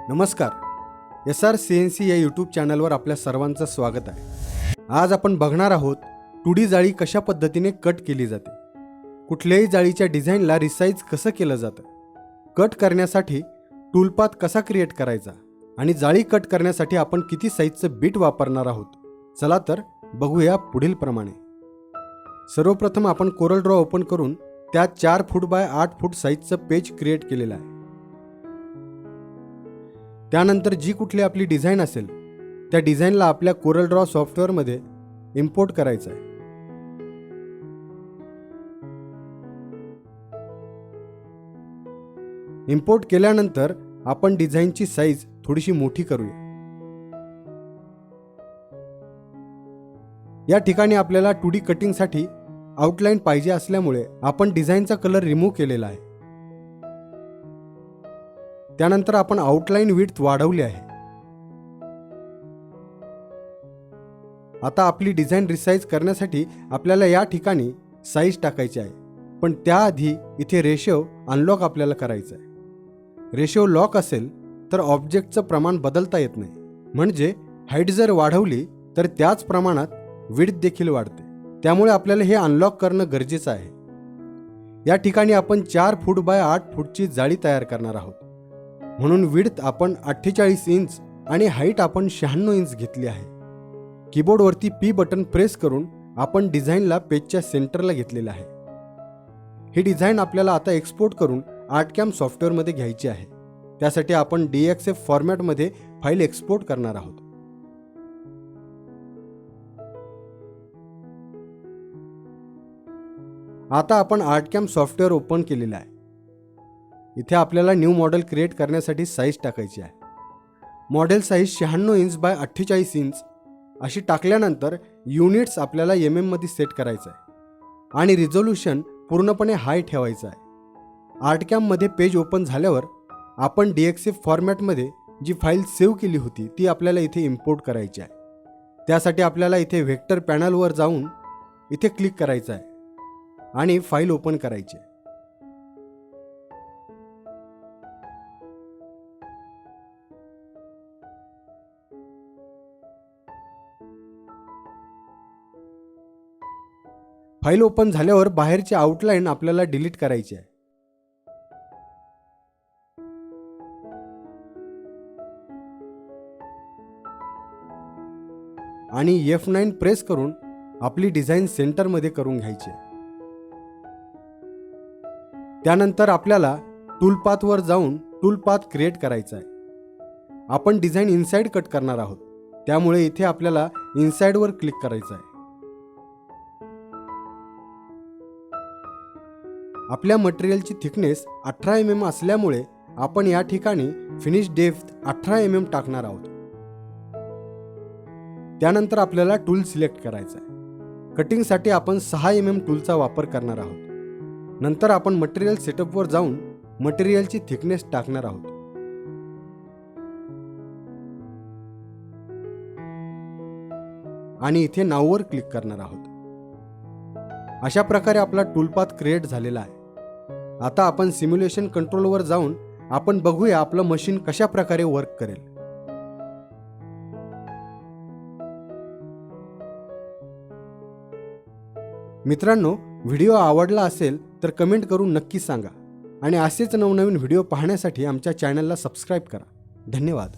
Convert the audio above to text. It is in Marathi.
नमस्कार, SR CNC या यूट्यूब चॅनलवर आपल्या सर्वांचं स्वागत आहे। आज आपण बघणार आहोत 2D जाळी कशा पद्धतीने कट केली जाते, कुठल्याही जाळीच्या डिझाईनला रिसाइज कसं केलं जातं, कट करण्यासाठी टूलपाथ कसा क्रिएट करायचा आणि जाळी कट करण्यासाठी आपण किती साईजचं बीट वापरणार आहोत। चला तर बघूया पुढील प्रमाणे। सर्वप्रथम आपण कोरल ड्रॉ ओपन करून त्यात 4 foot by 8 foot साईजचं page create केलेलं आहे। त्यानंतर जी कुठली आपली डिझाईन असेल त्या डिझाईनला आपल्या कोरल ड्रॉ सॉफ्टवेअरमध्ये इम्पोर्ट करायचं आहे। इम्पोर्ट केल्यानंतर आपण डिझाईनची साईज थोडीशी मोठी करूया। या ठिकाणी आपल्याला 2D कटिंगसाठी आउटलाईन पाहिजे असल्यामुळे आपण डिझाईनचा कलर रिमूव्ह केलेला आहे। त्यानंतर आपण आउटलाईन विड्थ वाढवली आहे। आता आपली डिझाईन रिसाइज करण्यासाठी आपल्याला या ठिकाणी साईज टाकायची आहे, पण त्याआधी इथे रेशो अनलॉक आपल्याला करायचं आहे। रेशो लॉक असेल तर ऑब्जेक्टचं प्रमाण बदलता येत नाही, म्हणजे हाईट जर वाढवली तर त्याच प्रमाणात विड्थ देखील वाढते। त्यामुळे आपल्याला हे अनलॉक करणं गरजेचं आहे। या ठिकाणी आपण 4 फूट बाय 8 फूटची जाळी तयार करणार आहोत, म्हणून विड्थ आपण 48 इंच आणि हाईट आपण 96 इंच घेतली आहे। कीबोर्डवरती P बटन प्रेस करून आपण डिझाईनला पेजच्या सेंटरला घेतलेलं आहे। ही डिझाईन आपल्याला आता एक्सपोर्ट करून आर्टकॅम सॉफ्टवेअरमध्ये घ्यायची आहे। त्यासाठी आपण DXF फॉर्मॅटमध्ये फाईल एक्सपोर्ट करणार आहोत। आता आपण आर्टकॅम सॉफ्टवेअर ओपन केलेलं आहे। इथे आपल्याला न्यू मॉडेल क्रिएट करण्यासाठी साईज टाकायची आहे। Model size 96 inch by 48 inch अशी टाकल्यानंतर युनिट्स आपल्याला mm मध्ये सेट करायचं आहे आणि रिझोल्यूशन पूर्णपणे हाय ठेवायचं आहे। आर्टकॅममध्ये पेज ओपन झाल्यावर आपण DXF फॉर्मॅटमध्ये जी फाईल सेव्ह केली होती ती आपल्याला इथे इम्पोर्ट करायची आहे। त्यासाठी आपल्याला इथे व्हेक्टर पॅनलवर जाऊन इथे क्लिक करायचं आहे आणि फाईल ओपन करायची आहे। फाईल ओपन झाल्यावर बाहेरची आउटलाईन आपल्याला डिलीट करायची आहे। आणि F9 प्रेस करून आपली डिझाईन सेंटरमध्ये करून घ्यायची आहे। त्यानंतर आपल्याला टूलपाथवर जाऊन टूलपाथ क्रिएट करायचा आहे। आपण डिझाईन इनसाइड कट करणार आहोत, त्यामुळे इथे आपल्याला इनसाइडवर क्लिक करायचं आहे। आपल्या मटेरियलची थिकनेस 18 mm असल्यामुळे आपण या ठिकाणी फिनिश डेप्थ 18 mm टाकणार आहोत। त्यानंतर आपल्याला टूल सिलेक्ट करायचं आहे। कटिंगसाठी आपण 6 mm टूलचा वापर करणार आहोत। नंतर आपण मटेरियल सेटअपवर जाऊन मटेरियलची थिकनेस टाकणार आहोत। आणि इथे नाववर क्लिक करणार आहोत। अशा प्रकारे आपला टूलपाथ क्रिएट झालेला आहे। आता आपण सिम्युलेशन कंट्रोलवर जाऊन आपण बघूया आपलं मशीन कशा प्रकारे वर्क करेल। मित्रांनो, व्हिडिओ आवडला असेल तर कमेंट करून नक्की सांगा आणि असेच नवनवीन व्हिडिओ पाहण्यासाठी आमच्या चॅनलला सबस्क्राईब करा। धन्यवाद।